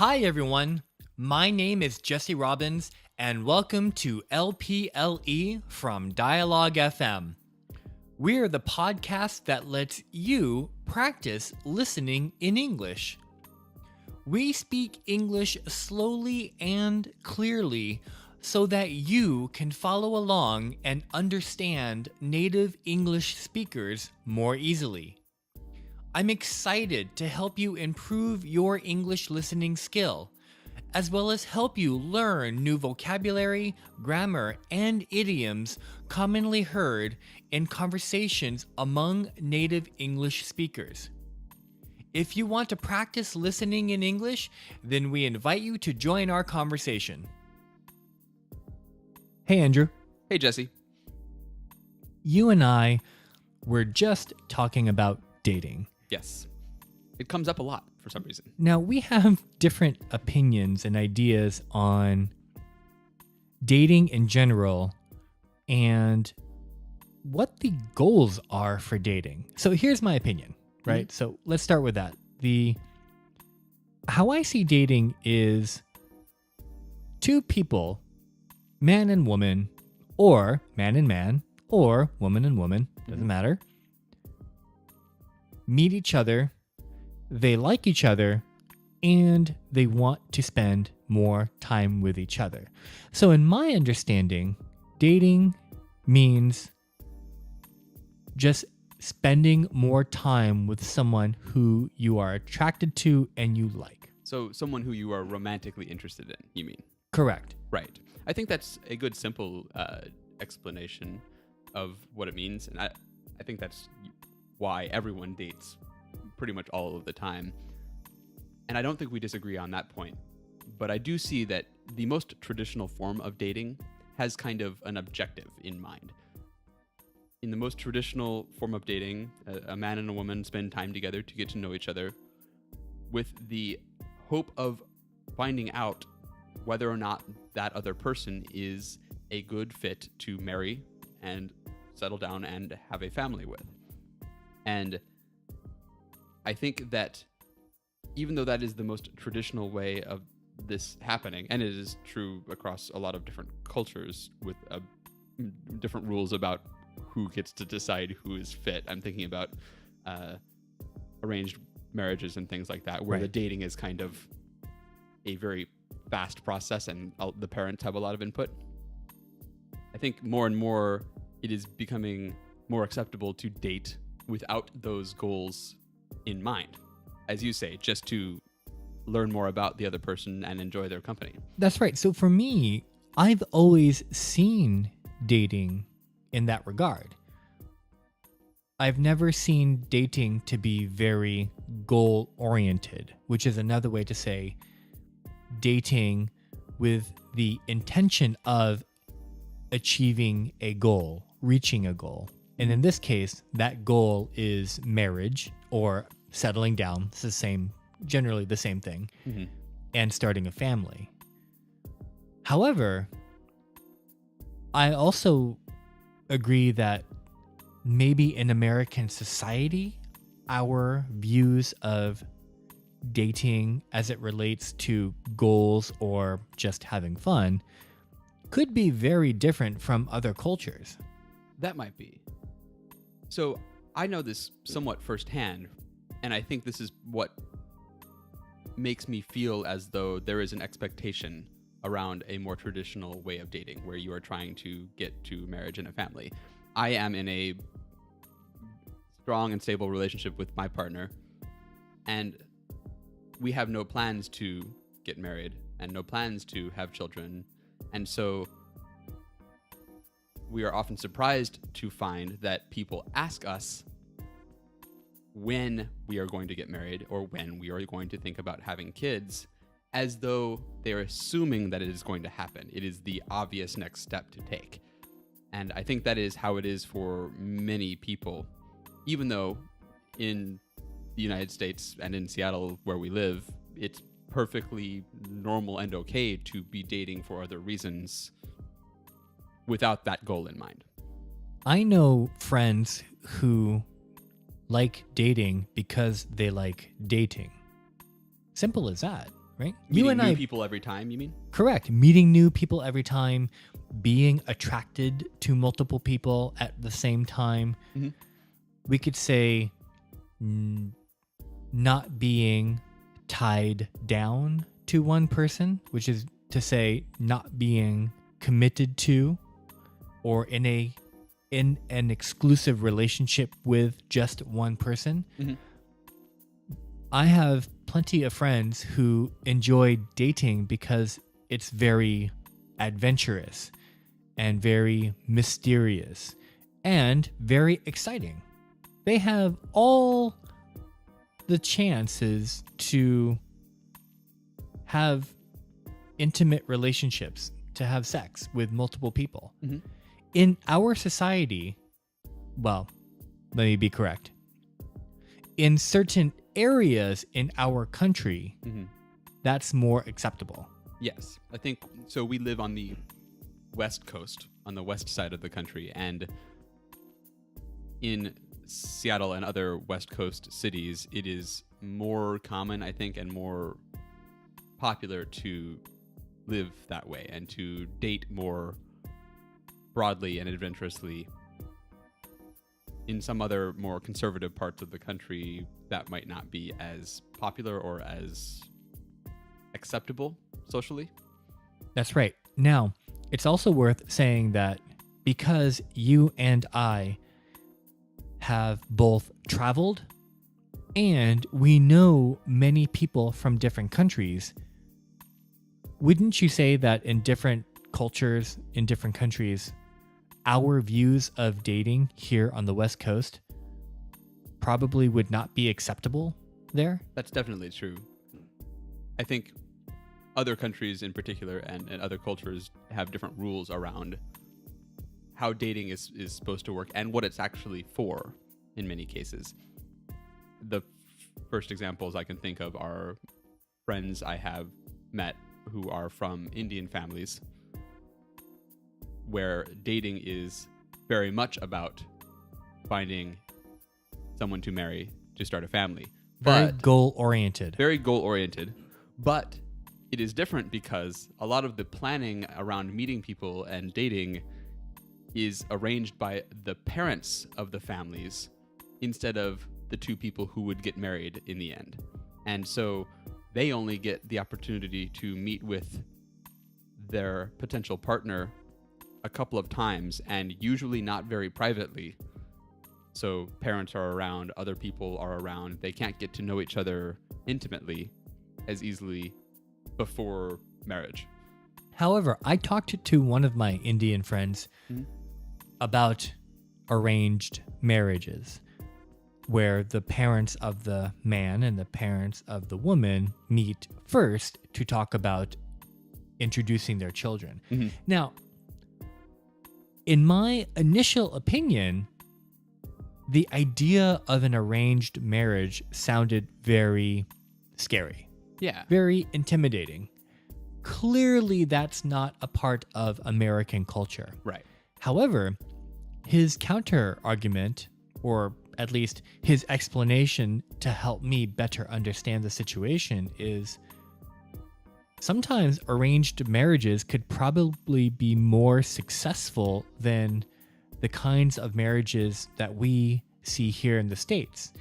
Hi, everyone. My name is Jesse Robbins, and welcome to LPLE from Dialogue FM. We're the podcast that lets you practice listening in English. We speak English slowly and clearly so that you can follow along and understand native English speakers more easily. I'm excited to help you improve your English listening skill, as well as help you learn new vocabulary, grammar, and idioms commonly heard in conversations among native English speakers. If you want to practice listening in English, then we invite you to join our conversation. Hey, Andrew. Hey, Jesse. You and I were just talking about dating. Yes. It comes up a lot for some reason. Now, we have different opinions and ideas on dating in general and what the goals are for dating. So here's my opinion, right? Mm-hmm. So let's start with that. How I see dating is two people, man and woman, or man and man, or woman and woman, doesn't matter, meet each other, they like each other, and they want to spend more time with each other. So in my understanding, dating means just spending more time with someone who you are attracted to and you like. So someone who you are romantically interested in, you mean? Correct. Right. I think that's a good, simple explanation of what it means. And I think that's why everyone dates pretty much all of the time. And I don't think we disagree on that point. But I do see that the most traditional form of dating has kind of an objective in mind. In the most traditional form of dating, a man and a woman spend time together to get to know each other with the hope of finding out whether or not that other person is a good fit to marry and settle down and have a family with. And I think that even though that is the most traditional way of this happening, and it is true across a lot of different cultures with different rules about who gets to decide who is fit. I'm thinking about arranged marriages and things like that, where the dating is kind of a very fast process and the parents have a lot of input. I think more and more it is becoming more acceptable to date without those goals in mind. As you say, just to learn more about the other person and enjoy their company. That's right. So for me, I've always seen dating in that regard. I've never seen dating to be very goal-oriented, which is another way to say dating with the intention of achieving a goal, reaching a goal. And in this case, that goal is marriage or settling down. It's generally the same thing, and starting a family. However, I also agree that maybe in American society, our views of dating as it relates to goals or just having fun could be very different from other cultures. That might be. So I know this somewhat firsthand, and I think this is what makes me feel as though there is an expectation around a more traditional way of dating where you are trying to get to marriage and a family. I am in a strong and stable relationship with my partner, and we have no plans to get married and no plans to have children. And so we are often surprised to find that people ask us when we are going to get married or when we are going to think about having kids, as though they're assuming that it is going to happen. It is the obvious next step to take. And I think that is how it is for many people, even though in the United States and in Seattle where we live, it's perfectly normal and okay to be dating for other reasons without that goal in mind. I know friends who like dating because they like dating. Simple as that. right? Meeting new people every time, you mean? Correct. Meeting new people every time, being attracted to multiple people at the same time. Mm-hmm. We could say not being tied down to one person, which is to say not being committed to or in an exclusive relationship with just one person. Mm-hmm. I have plenty of friends who enjoy dating because it's very adventurous and very mysterious and very exciting. They have all the chances to have intimate relationships, to have sex with multiple people. Mm-hmm. In our society, well, let me be correct. In certain areas in our country, Mm-hmm. that's more acceptable. Yes, I think so. We live on the West Coast, on the west side of the country, and in Seattle and other West Coast cities, it is more common, I think, and more popular to live that way and to date more broadly and adventurously. In some other more conservative parts of the country, that might not be as popular or as acceptable socially. That's right. Now, it's also worth saying that because you and I have both traveled and we know many people from different countries, wouldn't you say that in different cultures, in different countries, our views of dating here on the West Coast probably would not be acceptable there? That's definitely true. I think other countries in particular and other cultures have different rules around how dating is supposed to work and what it's actually for in many cases. The first examples I can think of are friends I have met who are from Indian families, where dating is very much about finding someone to marry to start a family. Very goal-oriented. Very goal-oriented. But it is different because a lot of the planning around meeting people and dating is arranged by the parents of the families instead of the two people who would get married in the end. And so they only get the opportunity to meet with their potential partner a couple of times, and usually not very privately. So parents are around, other people are around. They can't get to know each other intimately as easily before marriage. However, I talked to one of my Indian friends about arranged marriages, where the parents of the man and the parents of the woman meet first to talk about introducing their children. Mm-hmm. Now, in my initial opinion, the idea of an arranged marriage sounded very scary. Yeah. Very intimidating. Clearly, that's not a part of American culture. Right. However, his counter argument, or at least his explanation to help me better understand the situation, is sometimes arranged marriages could probably be more successful than the kinds of marriages that we see here in the States.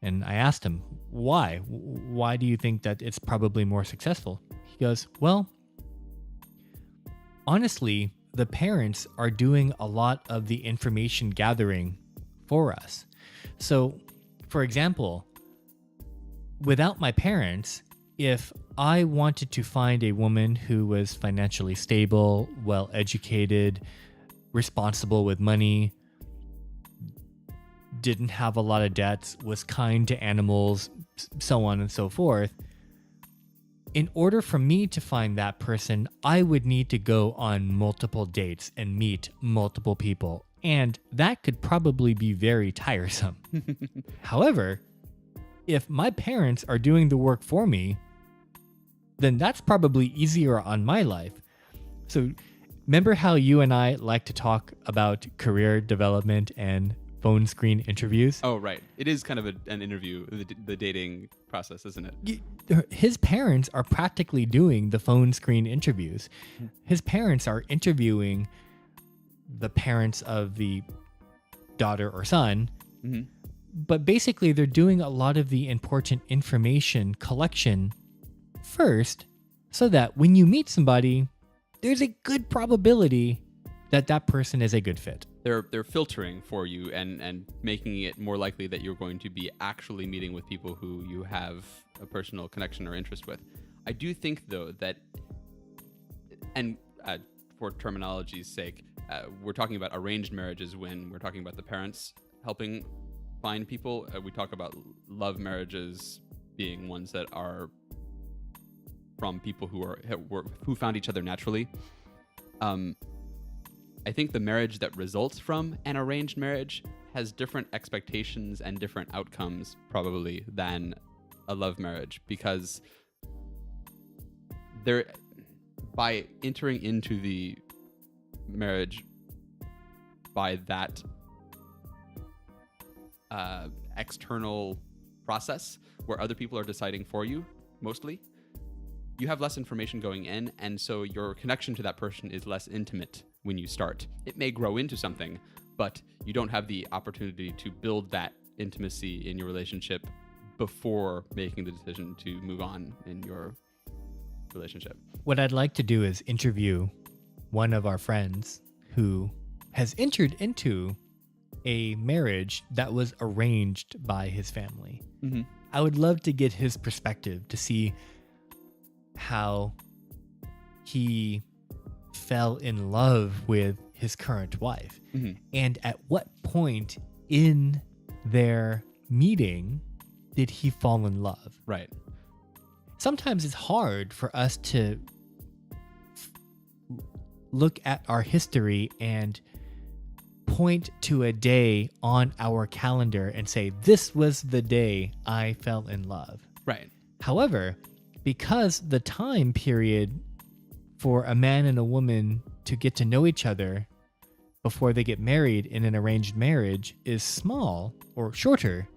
And I asked him, why? Why do you think that it's probably more successful? He goes, well, honestly, the parents are doing a lot of the information gathering for us. So, for example, without my parents, if I wanted to find a woman who was financially stable, well-educated, responsible with money, didn't have a lot of debts, was kind to animals, so on and so forth, in order for me to find that person, I would need to go on multiple dates and meet multiple people. And that could probably be very tiresome. However, if my parents are doing the work for me, then that's probably easier on my life. So remember how you and I like to talk about career development and phone screen interviews. Oh, right. It is kind of an interview, the dating process, isn't it? His parents are practically doing the phone screen interviews. His parents are interviewing the parents of the daughter or son, but basically they're doing a lot of the important information collection first, so that when you meet somebody, there's a good probability that that person is a good fit. They're filtering for you and making it more likely that you're going to be actually meeting with people who you have a personal connection or interest with. I do think, though, that, and for terminology's sake, we're talking about arranged marriages when we're talking about the parents helping find people. We talk about love marriages being ones that are from people who found each other naturally. I think the marriage that results from an arranged marriage has different expectations and different outcomes probably than a love marriage, because by entering into the marriage by that external process where other people are deciding for you, mostly, you have less information going in, and so your connection to that person is less intimate when you start. It may grow into something, but you don't have the opportunity to build that intimacy in your relationship before making the decision to move on in your relationship. What I'd like to do is interview one of our friends who has entered into a marriage that was arranged by his family. I would love to get his perspective to see how he fell in love with his current wife, and at what point in their meeting did he fall in love. Right. Sometimes it's hard for us to look at our history and point to a day on our calendar and say, this was the day I fell in love. Right. However, because the time period for a man and a woman to get to know each other before they get married in an arranged marriage is small or shorter,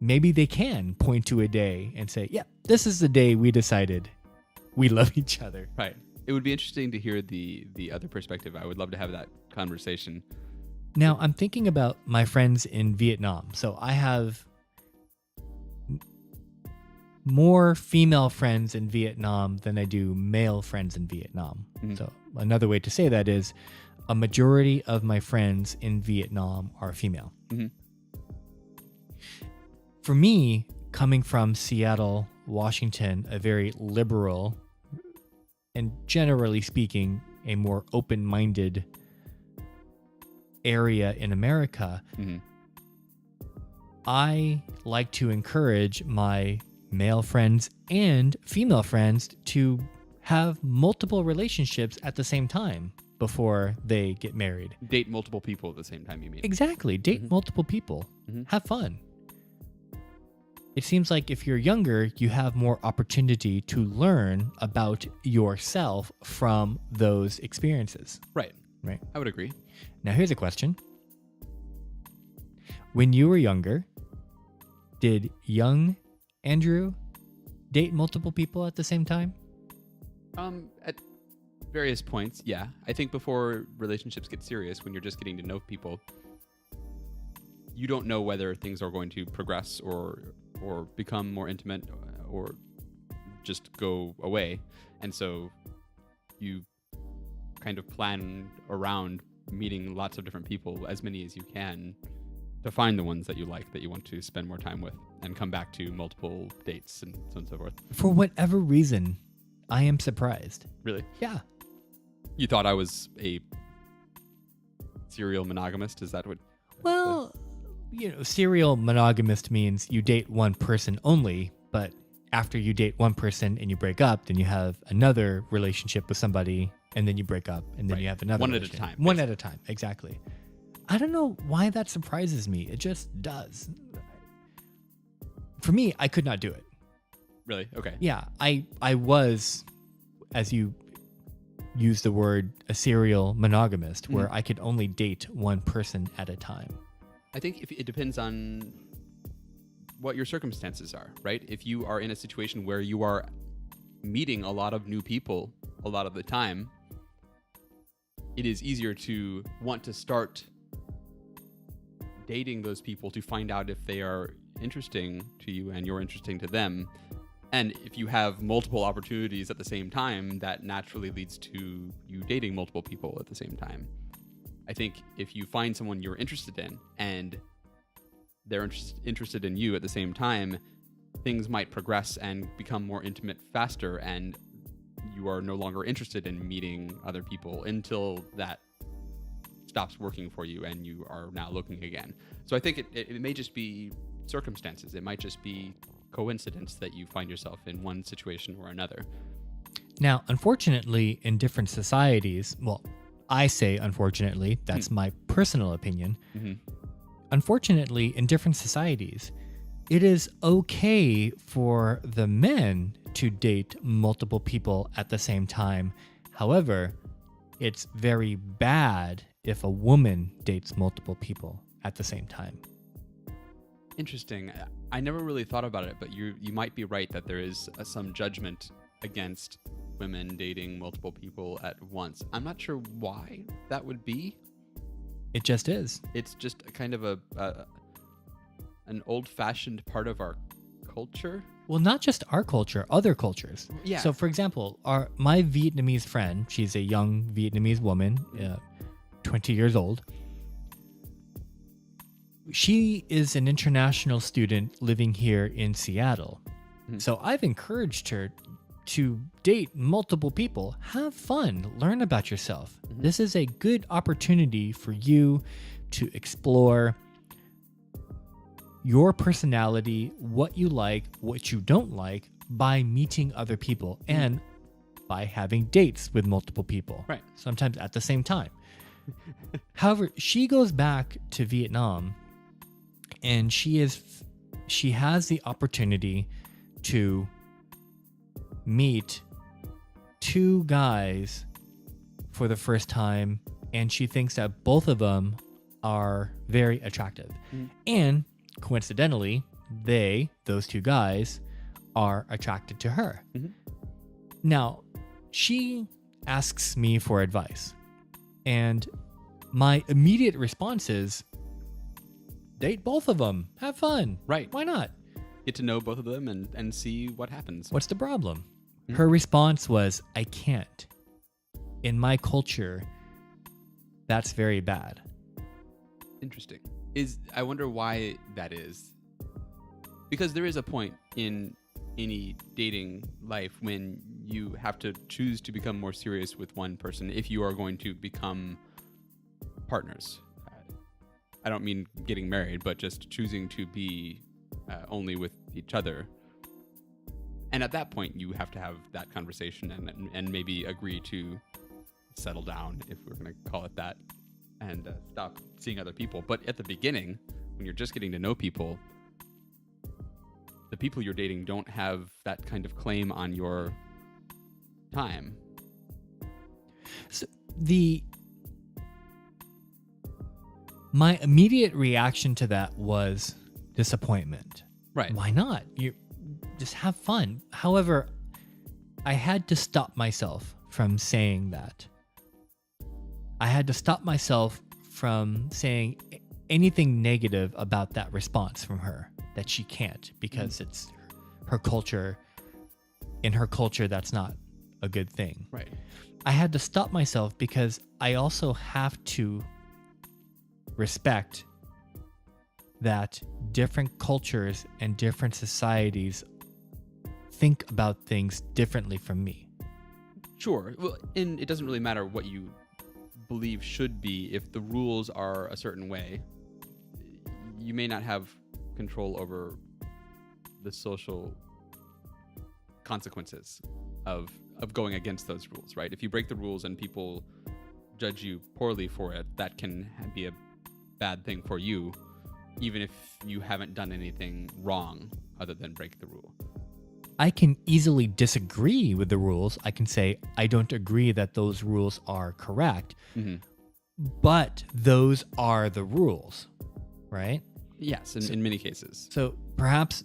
maybe they can point to a day and say, yeah, this is the day we decided we love each other. Right. It would be interesting to hear the other perspective. I would love to have that conversation. Now, I'm thinking about my friends in Vietnam. So I have more female friends in Vietnam than I do male friends in Vietnam. So another way to say that is a majority of my friends in Vietnam are female. For me, coming from Seattle, Washington, a very liberal and generally speaking, a more open-minded area in America, I like to encourage my male friends and female friends to have multiple relationships at the same time before they get married. Date multiple people at the same time, you mean? Exactly. Date multiple people. Have fun. It seems like if you're younger, you have more opportunity to learn about yourself from those experiences. Right. Right. I would agree. Now, here's a question. When you were younger, did young Andrew date multiple people at the same time? At various points, yeah. I think before relationships get serious, when you're just getting to know people, you don't know whether things are going to progress or become more intimate or just go away. And so you kind of plan around meeting lots of different people, as many as you can, to find the ones that you like, that you want to spend more time with, and come back to multiple dates and so on and so forth. For whatever reason, I am surprised. Really? Yeah. You thought I was a serial monogamist? Is that what? Well, serial monogamist means you date one person only, but after you date one person and you break up, then you have another relationship with somebody, and then you break up, and then you have another one at a time. One at a time, exactly. I don't know why that surprises me. It just does. For me, I could not do it. Really? Okay. Yeah, I was, as you use the word, a serial monogamist, where I could only date one person at a time. I think if it depends on what your circumstances are, right? If you are in a situation where you are meeting a lot of new people a lot of the time, it is easier to want to start dating those people to find out if they are interesting to you and you're interesting to them. And if you have multiple opportunities at the same time, that naturally leads to you dating multiple people at the same time. I think if you find someone you're interested in and they're interested in you at the same time, things might progress and become more intimate faster, and you are no longer interested in meeting other people until that stops working for you and you are now looking again. So I think it may just be circumstances. It might just be coincidence that you find yourself in one situation or another. Now, unfortunately, in different societies, well, I say unfortunately, that's my personal opinion. Mm-hmm. Unfortunately, in different societies, it is okay for the men to date multiple people at the same time. However, it's very bad if a woman dates multiple people at the same time. Interesting. I never really thought about it, but you might be right that there is some judgment against women dating multiple people at once. I'm not sure why that would be. It just is. It's just kind of an old-fashioned part of our culture. Well, not just our culture, other cultures. Yeah. So, for example, my Vietnamese friend, she's a young Vietnamese woman, 20 years old. She is an international student living here in Seattle. Mm-hmm. So I've encouraged her to date multiple people. Have fun. Learn about yourself. Mm-hmm. This is a good opportunity for you to explore your personality, what you like, what you don't like, by meeting other people and by having dates with multiple people. Right. Sometimes at the same time. However, she goes back to Vietnam and she has the opportunity to meet two guys for the first time, and she thinks that both of them are very attractive. Mm. And coincidentally, those two guys, are attracted to her. Mm-hmm. Now, she asks me for advice, and my immediate response is, date both of them. Have fun. Right. Why not? Get to know both of them and see what happens. What's the problem? Mm-hmm. Her response was, I can't. In my culture, that's very bad. Interesting. I wonder why that is. Because there is a point in any dating life when you have to choose to become more serious with one person if you are going to become partners. I don't mean getting married, but just choosing to be only with each other. And at that point, you have to have that conversation and maybe agree to settle down, if we're going to call it that, and stop seeing other people. But at the beginning, when you're just getting to know people, the people you're dating don't have that kind of claim on your time. So my immediate reaction to that was disappointment. Right. Why not? You just have fun. However, I had to stop myself from saying that. I had to stop myself from saying anything negative about that response from her, that she can't, because it's her culture. In her culture, that's not a good thing. Right. I had to stop myself because I also have to respect that different cultures and different societies think about things differently from me. Sure. Well, and it doesn't really matter what you believe should be. If the rules are a certain way, you may not have control over the social consequences of going against those rules, right? If you break the rules and people judge you poorly for it, that can be a bad thing for you, even if you haven't done anything wrong other than break the rule. I can easily disagree with the rules. I can say, I don't agree that those rules are correct, but those are the rules, right? Yes, in many cases. So perhaps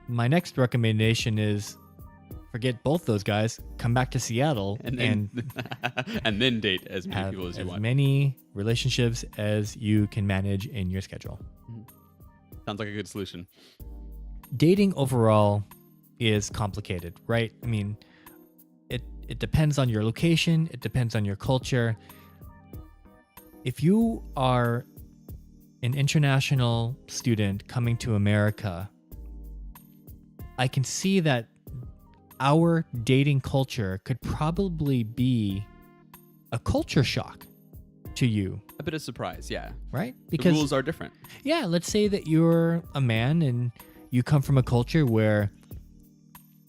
my next recommendation is forget both those guys, come back to Seattle And then, and then date as many have people as you as want. many relationships as you can manage in your schedule. Sounds like a good solution. Dating overall is complicated, right? I mean, it depends on your location, it depends on your culture. If you are an international student coming to America, I can see that our dating culture could probably be a culture shock to you, A bit of surprise, yeah. right? The rules are different. yeah, let's say that you're a man and you come from a culture where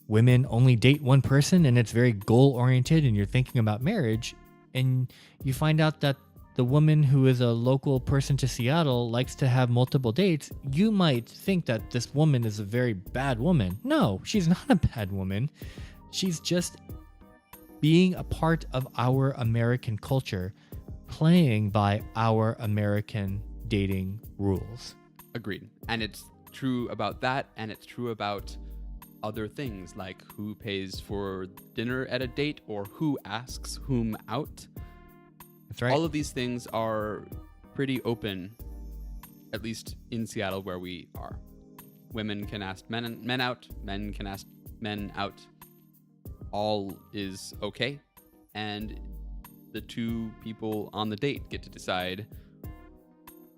women only date one person and it's very goal oriented and you're thinking about marriage, and you find out that the woman who is a local person to Seattle likes to have multiple dates. You might think that this woman is a very bad woman. No, she's not a bad woman. She's just being a part of our American culture, playing by our American dating rules. Agreed. And it's true about that, and it's true about other things like who pays for dinner at a date or who asks whom out. That's right. All of these things are pretty open, at least in Seattle where we are. Women can ask men out, men can ask men out. All is okay. And the two people on the date get to decide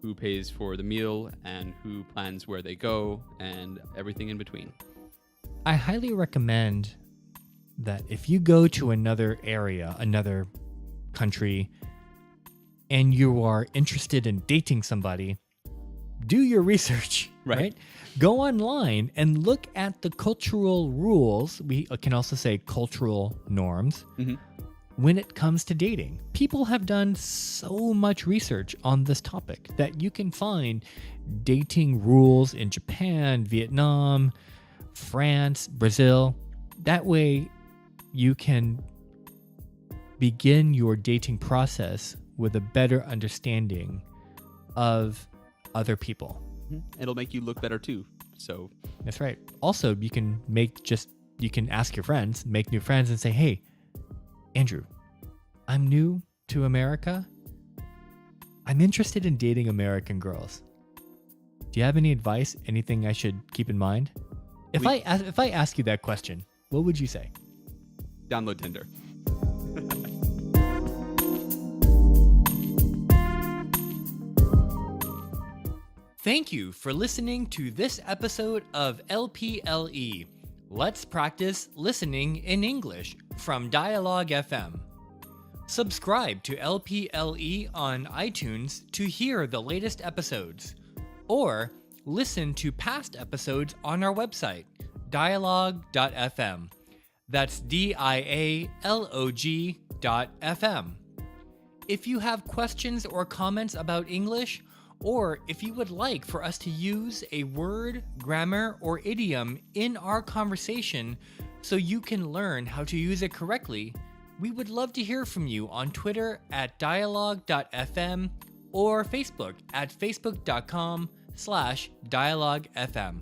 who pays for the meal and who plans where they go and everything in between. I highly recommend that if you go to another area, another country, and you are interested in dating somebody, do your research, right? Go online and look at the cultural rules. We can also say cultural norms when it comes to dating. People have done so much research on this topic that you can find dating rules in Japan, Vietnam, France, Brazil. That way you can begin your dating process with a better understanding of other people. It'll make you look better too. So that's right. Also, you can ask your friends, make new friends and say, "Hey, Andrew, I'm new to America. I'm interested in dating American girls. Do you have any advice? Anything I should keep in mind?" If I ask you that question, what would you say? Download Tinder. Thank you for listening to this episode of LPLE. Let's practice listening in English from Dialogue FM. Subscribe to LPLE on iTunes to hear the latest episodes, or listen to past episodes on our website, dialogue.fm. That's dialog.fm. If you have questions or comments about English, or if you would like for us to use a word, grammar, or idiom in our conversation so you can learn how to use it correctly, we would love to hear from you on Twitter at dialogue.fm or Facebook at facebook.com/dialoguefm.